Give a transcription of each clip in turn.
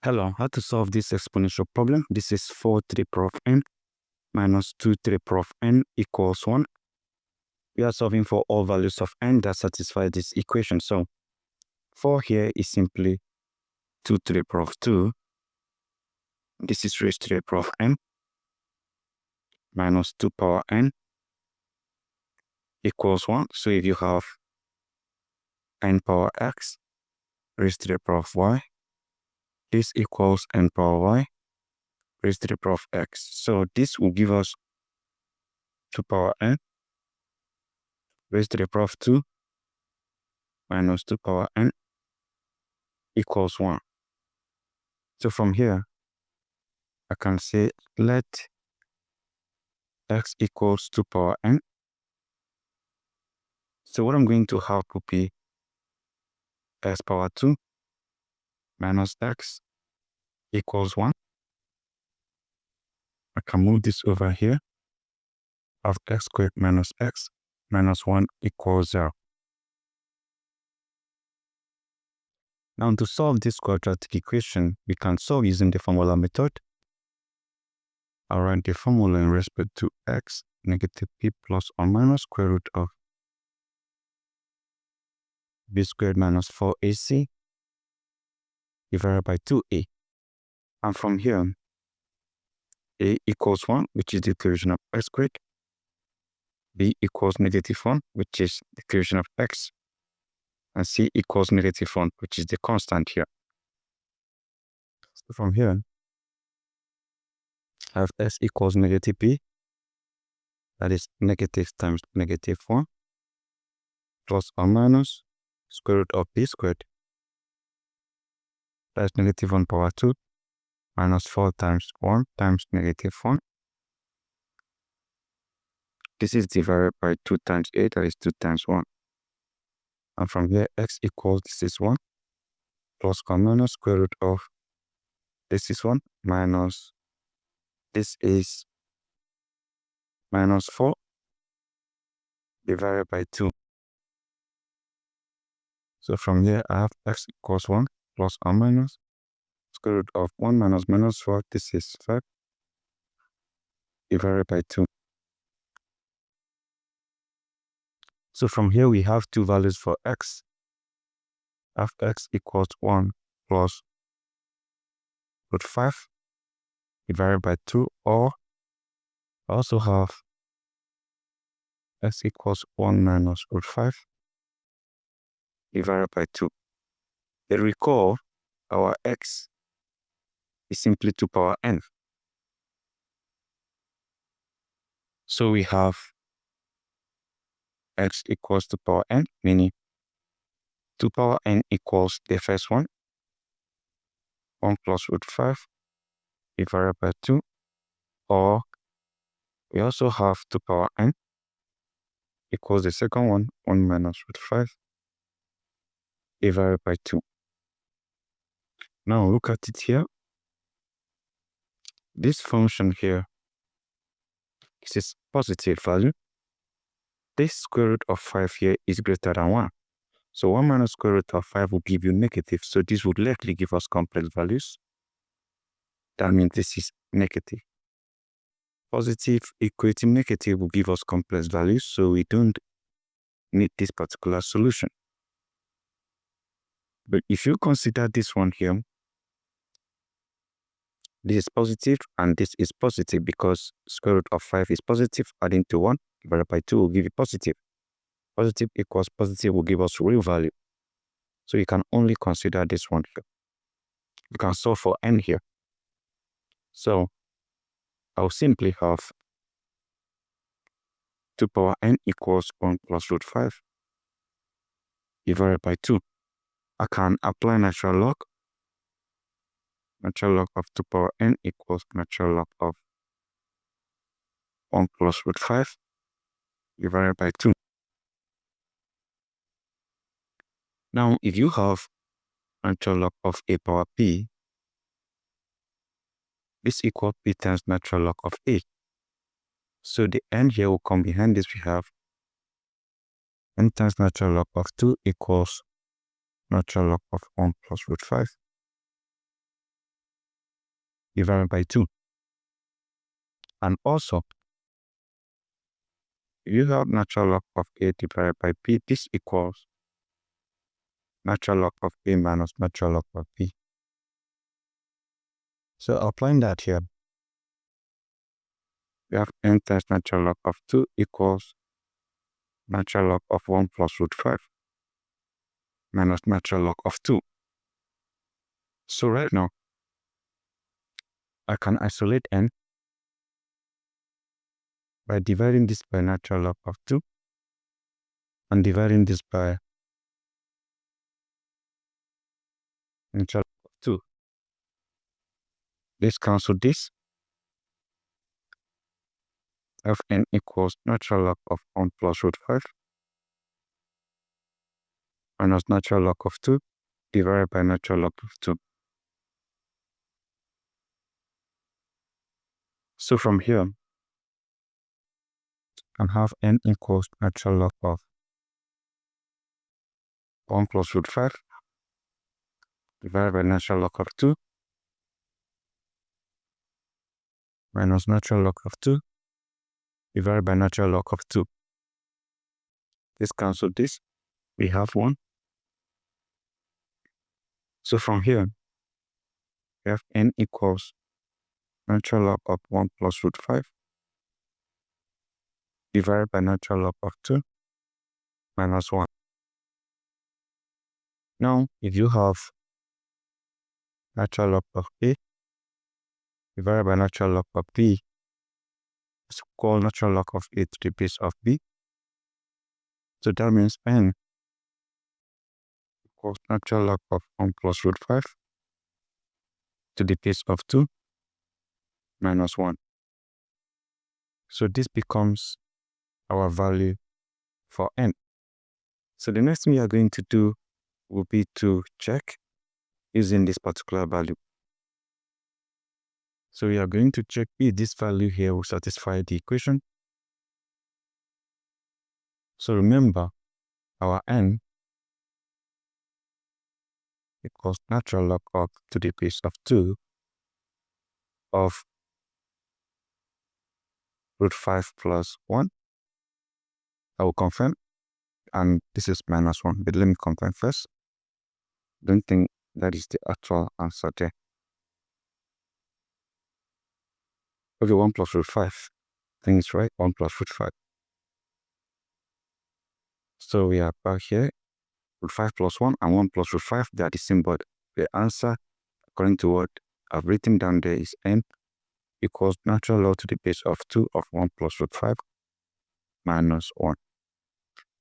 Hello, how to solve this exponential problem? This is 4 3 of n minus 2 3 of n equals 1. We are solving for all values of n that satisfy this equation. So 4 here is simply 2 3 of 2. This is raised to the power of n minus 2 power n equals 1. So if you have n power x raised to the power of y, this equals n power y raised to the power of x. So this will give us 2 power n raised to the power of 2 minus 2 power n equals 1. So from here, I can say let x equals 2 power n. So what I'm going to have would be x power 2 minus x equals 1. I can move this over here. I have x squared minus x minus 1 equals 0. Now to solve this quadratic equation, we can solve using the formula method. I'll write the formula in respect to x negative p plus or minus square root of b squared minus 4ac divided by 2a. And from here, a equals 1, which is the equation of x squared. B equals negative 1, which is the equation of x. And c equals negative 1, which is the constant here. So from here, I have s equals negative b. That is negative times negative 1 plus or minus square root of b squared. That is negative 1 power 2 minus 4 times 1 times negative 1. This is divided by 2 times a, that is 2 times 1. And from here, x equals, this is 1, plus or minus square root of, this is 1, minus, this is minus 4, divided by 2. So from here, I have x equals 1, plus or minus square root of 1 minus 4, this is 5, divided by 2. So from here, we have two values for x. I have x equals 1 plus root 5 divided by 2, or I also have x equals 1 minus root 5 divided by 2. But recall, our x is simply 2 power n. So we have x equals 2 power n, meaning 2 power n equals the first one, 1 plus root 5 divided by 2, or we also have 2 power n equals the second one, 1 minus root 5 divided by 2. Now look at it here. This function here is a positive value. This square root of 5 here is greater than 1. So 1 minus square root of 5 will give you negative. So this would likely give us complex values. That means this is negative. Positive equating negative will give us complex values. So we don't need this particular solution. But if you consider this one here, this is positive and this is positive because square root of 5 is positive. Adding to 1 divided by 2 will give you positive. Positive equals positive will give us real value. So you can only consider this one here. You can solve for n here. So I'll simply have 2 power n equals 1 plus root 5 divided by 2. I can apply natural log. Natural log of 2 power n equals natural log of 1 plus root 5 divided by 2. Now, if you have natural log of a power p, this equals p times natural log of a. So the n here will come behind this. We have n times natural log of 2 equals natural log of 1 plus root 5 divided by 2. And also, if you have natural log of A divided by B, this equals natural log of A minus natural log of B. So applying that here, we have n times natural log of 2 equals natural log of 1 plus root 5 minus natural log of 2. So right now, I can isolate n by dividing this by natural log of 2 and dividing this by natural log of 2. Let's cancel this. Fn equals natural log of 1 plus root 5 minus natural log of 2 divided by natural log of 2. So from here, I can have n equals natural log of 1 plus root 5 divided by natural log of 2 minus natural log of 2 divided by natural log of 2. Let's cancel this. We have 1. So from here, we have n equals natural log of 1 plus root 5 divided by natural log of 2 minus 1. Now, if you have natural log of A divided by natural log of B, it's called natural log of A to the base of B. So that means n equals natural log of 1 plus root 5 to the base of 2 minus 1. So this becomes our value for n. So the next thing we are going to do will be to check using this particular value. So we are going to check if this value here will satisfy the equation. So remember, our n equals natural log of to the base of 2 of root 5 plus 1. I will confirm, and this is minus 1, but let me confirm first. Don't think that is the actual answer there. Okay, 1 plus root 5. I think it's right, 1 plus root 5. So we are back here, root 5 plus 1 and 1 plus root 5, they are the same, but the answer, according to what I've written down there, is n equals natural log to the base of 2 of 1 plus root 5 minus 1.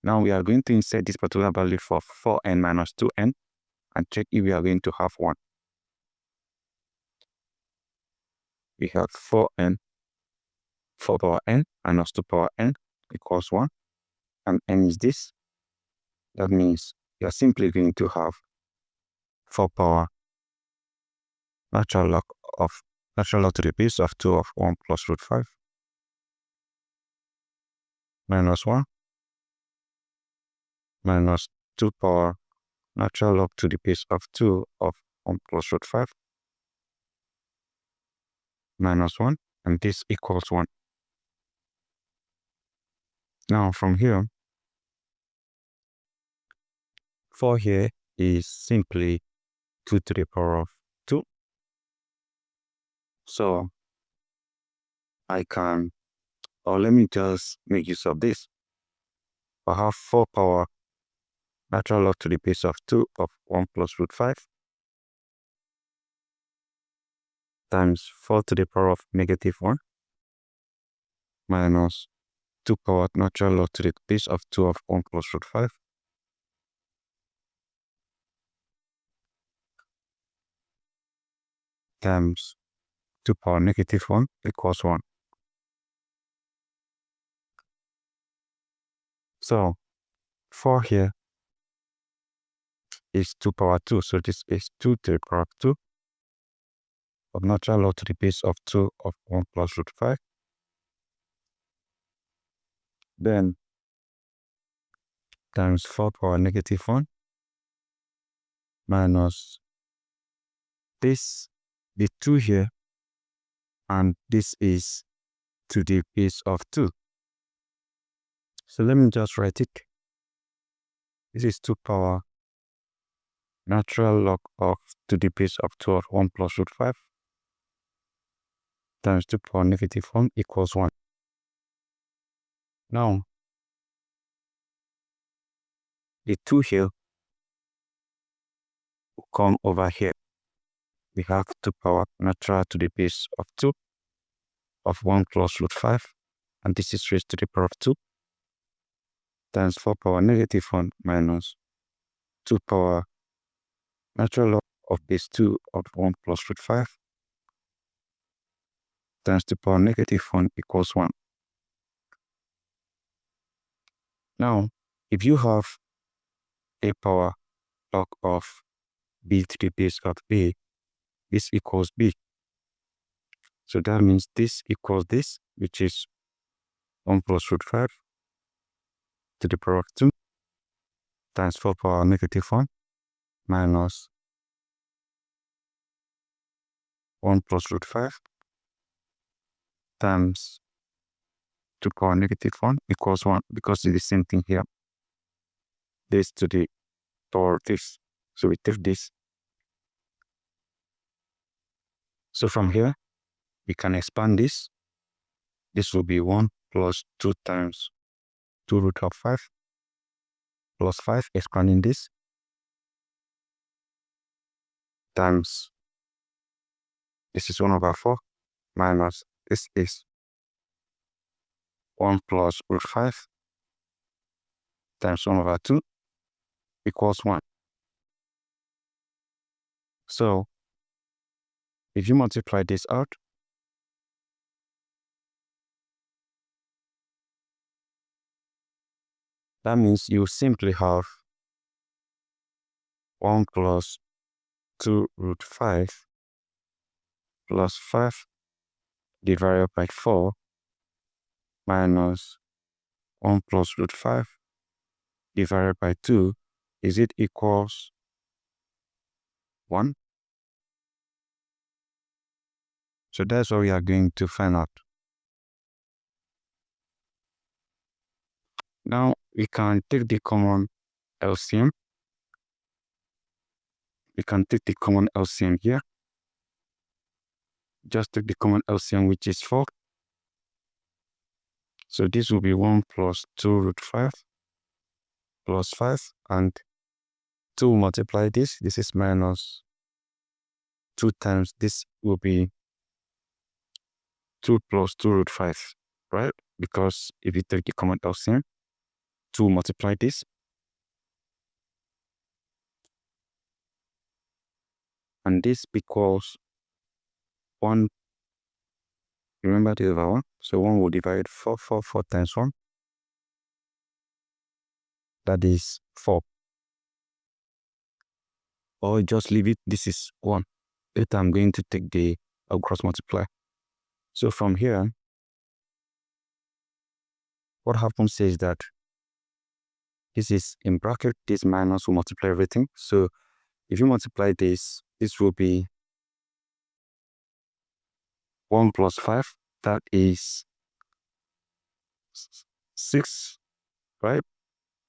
Now we are going to insert this particular value for 4n minus 2n and check if we are going to have 1. We have 4n, 4 power n minus 2 power n equals 1, and n is this. That means you are simply going to have 4 power natural log to the base of 2 of 1 plus root 5 minus 1 minus 2 power natural log to the base of 2 of 1 plus root 5 minus 1, and this equals 1. Now from here, 4 here is simply 2 to the power of 2. So I can, or let me just make use of this. I have 4 power natural log to the base of 2 of 1 plus root 5 times 4 to the power of negative 1 minus 2 power natural log to the base of 2 of 1 plus root 5 times 2 power negative 1 equals 1. So 4 here is 2 power 2. So this is 2 to the power of 2 of natural log to the base of 2 of 1 plus root 5. Then times 4 power negative 1 minus this, the 2 here and this is to the base of 2. So let me just write it. This is 2 power natural log of to the base of 2 of 1 plus root 5 times 2 power negative 1 equals 1. Now, the 2 here will come over here. We have 2 power natural to the base of 2 of 1 plus root 5, and this is raised to the power of 2 times 4 power negative 1 minus 2 power natural log of base 2 of 1 plus root 5 times 2 power negative 1 equals 1. Now, if you have a power log of b to the base of a, this equals b. So that means this equals this, which is 1 plus root 5 to the power of 2 times 4 power negative 1 minus 1 plus root 5 times 2 power negative 1 equals 1, because it's the same thing here. This to the power of this. So we take this. So from here, we can expand this. This will be 1 plus 2 times 2 root of 5 plus 5, expanding this, times this is 1 over 4 minus this is 1 plus root 5 times 1 over 2 equals 1. So if you multiply this out, that means you simply have 1 plus 2 root 5 plus 5 divided by 4 minus 1 plus root 5 divided by 2, is it equals 1? So that's what we are going to find out. Now we can take the common LCM. We can take the common LCM here. Just take the common LCM, which is 4. So this will be 1 plus 2 root 5 plus 5, and 2 multiply this. This is minus 2 times this will be 2 plus 2 root 5, right? Because if you take the common LCM, 2 multiply this. And this equals 1. Remember the over 1. So 1 will divide 4 times 1. That is 4. Or just leave it. This is 1. Later I'm going to take the cross multiply. So from here, what happens is that this is in bracket, this minus will multiply everything. So if you multiply this, this will be 1 plus 5. That is 6, right?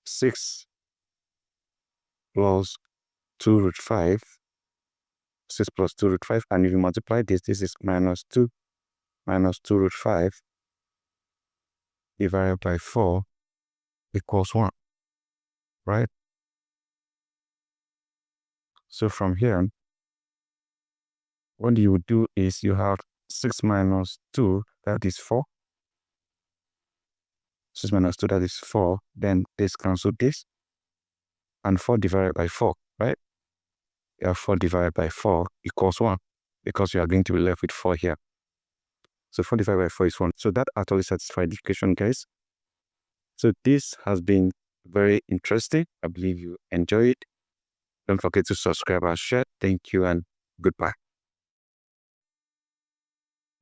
6 plus 2 root 5. 6 plus 2 root 5. And if you multiply this, this is minus 2 root 5 divided by 4 equals 1, right? So from here, what you would do is you have 6 minus 2, that is 4. 6 minus 2, that is 4. Then this cancel this. And 4 divided by 4, right? You have 4 divided by 4 equals 1, because you are going to be left with 4 here. So 4 divided by 4 is 1. So that actually satisfies the equation, guys. So this has been very interesting. I believe you enjoy it. Don't forget to subscribe and share. Thank you and goodbye.